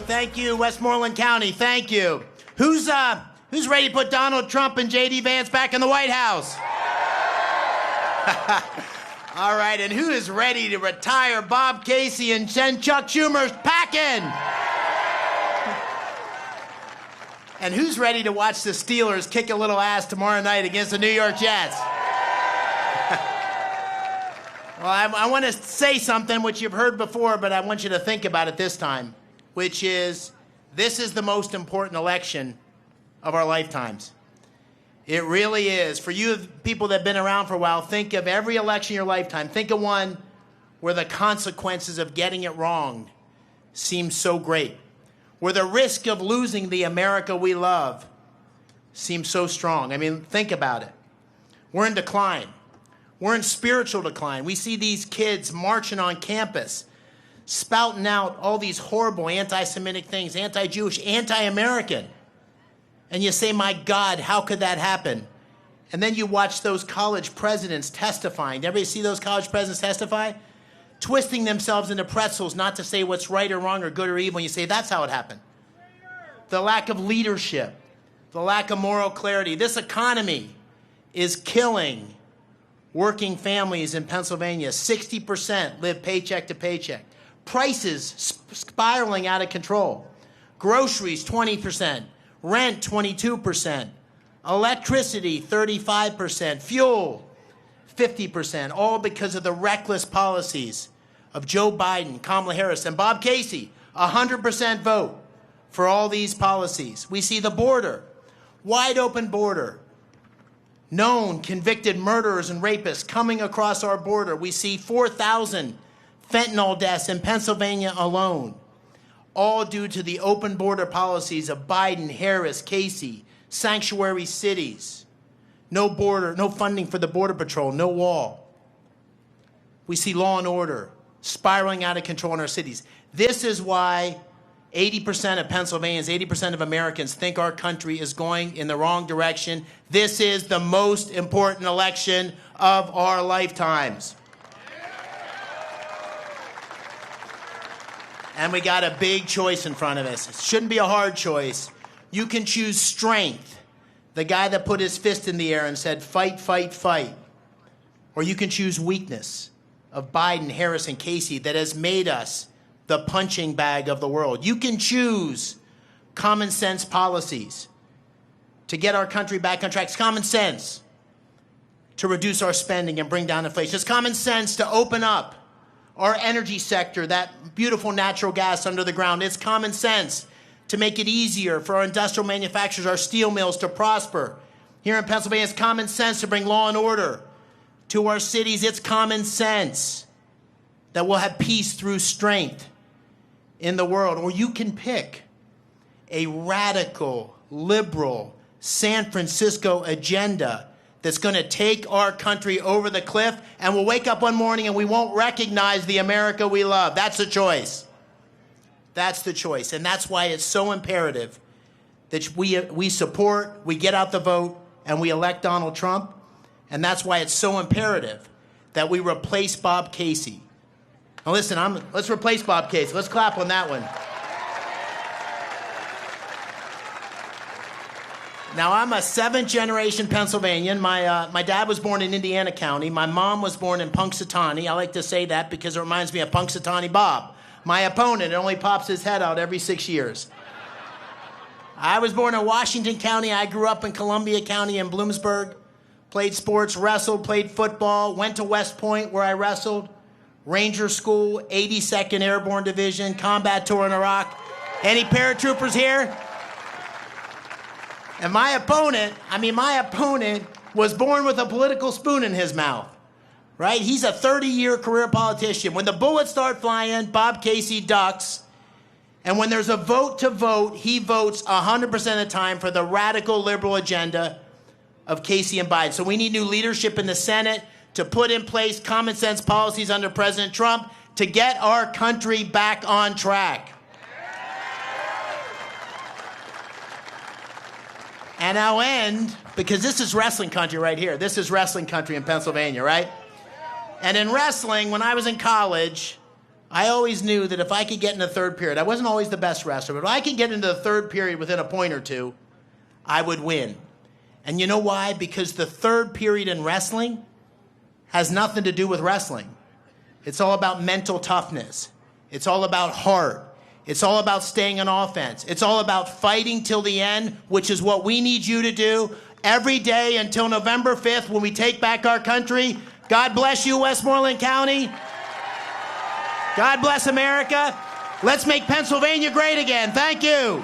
Thank you, Westmoreland County. Thank you. Who's ready to put Donald Trump and J.D. Vance back in the White House? All right, and who is ready to retire Bob Casey and send Chuck Schumer packing? And who's ready to watch the Steelers kick a little ass tomorrow night against the New York Jets? Well, I want to say something which you've heard before, but I want you to think about it this time, which is this is the most important election of our lifetimes. It really is. For you people that have been around for a while, think of every election in your lifetime. Think of one where the consequences of getting it wrong seem so great, where the risk of losing the America we love seems so strong. I mean, think about it. We're in decline. We're in spiritual decline. We see these kids marching on campus, spouting out all these horrible anti-Semitic things, anti-Jewish, anti-American. And you say, my God, how could that happen? And then you watch those college presidents testifying. Everybody see those college presidents testify? Twisting themselves into pretzels not to say what's right or wrong or good or evil. And you say, that's how it happened. The lack of leadership, the lack of moral clarity. This economy is killing working families in Pennsylvania. 60% live paycheck to paycheck. Prices spiraling out of control. Groceries, 20%. Rent, 22%. Electricity, 35%. Fuel, 50%. All because of the reckless policies of Joe Biden, Kamala Harris, and Bob Casey. 100% vote for all these policies. We see the border, wide open border. Known convicted murderers and rapists coming across our border. We see 4,000 fentanyl deaths in Pennsylvania alone, all due to the open border policies of Biden, Harris, Casey, sanctuary cities. No border, no funding for the Border Patrol, no wall. We see law and order spiraling out of control in our cities. This is why 80% of Pennsylvanians, 80% of Americans think our country is going in the wrong direction. This is the most important election of our lifetimes. And we got a big choice in front of us. It shouldn't be a hard choice. You can choose strength, the guy that put his fist in the air and said, fight, fight, fight. Or you can choose weakness of Biden, Harris, and Casey that has made us the punching bag of the world. You can choose common sense policies to get our country back on track. It's common sense to reduce our spending and bring down inflation. It's common sense to open up our energy sector, that beautiful natural gas under the ground. It's common sense to make it easier for our industrial manufacturers, our steel mills to prosper. Here in Pennsylvania, it's common sense to bring law and order to our cities. It's common sense that we'll have peace through strength in the world. Or you can pick a radical, liberal, San Francisco agenda that's going to take our country over the cliff, and we'll wake up one morning and we won't recognize the America we love. That's the choice. That's the choice. And that's why it's so imperative that we support, we get out the vote, and we elect Donald Trump. And that's why it's so imperative that we replace Bob Casey. Now listen, let's replace Bob Casey. Let's clap on that one. Now, I'm a seventh-generation Pennsylvanian. My dad was born in Indiana County. My mom was born in Punxsutawney. I like to say that because it reminds me of Punxsutawney Bob. My opponent only pops his head out every 6 years. I was born in Washington County. I grew up in Columbia County in Bloomsburg. Played sports, wrestled, played football, went to West Point where I wrestled. Ranger School, 82nd Airborne Division, combat tour in Iraq. Any paratroopers here? And my opponent was born with a political spoon in his mouth, right? He's a 30-year career politician. When the bullets start flying, Bob Casey ducks. And when there's a vote to vote, he votes 100% of the time for the radical liberal agenda of Casey and Biden. So we need new leadership in the Senate to put in place common sense policies under President Trump to get our country back on track. And I'll end, because this is wrestling country right here. This is wrestling country in Pennsylvania, right? And in wrestling, when I was in college, I always knew that if I could get in the third period, I wasn't always the best wrestler, but if I could get into the third period within a point or two, I would win. And you know why? Because the third period in wrestling has nothing to do with wrestling. It's all about mental toughness. It's all about heart. It's all about staying on offense. It's all about fighting till the end, which is what we need you to do every day until November 5th when we take back our country. God bless you, Westmoreland County. God bless America. Let's make Pennsylvania great again. Thank you.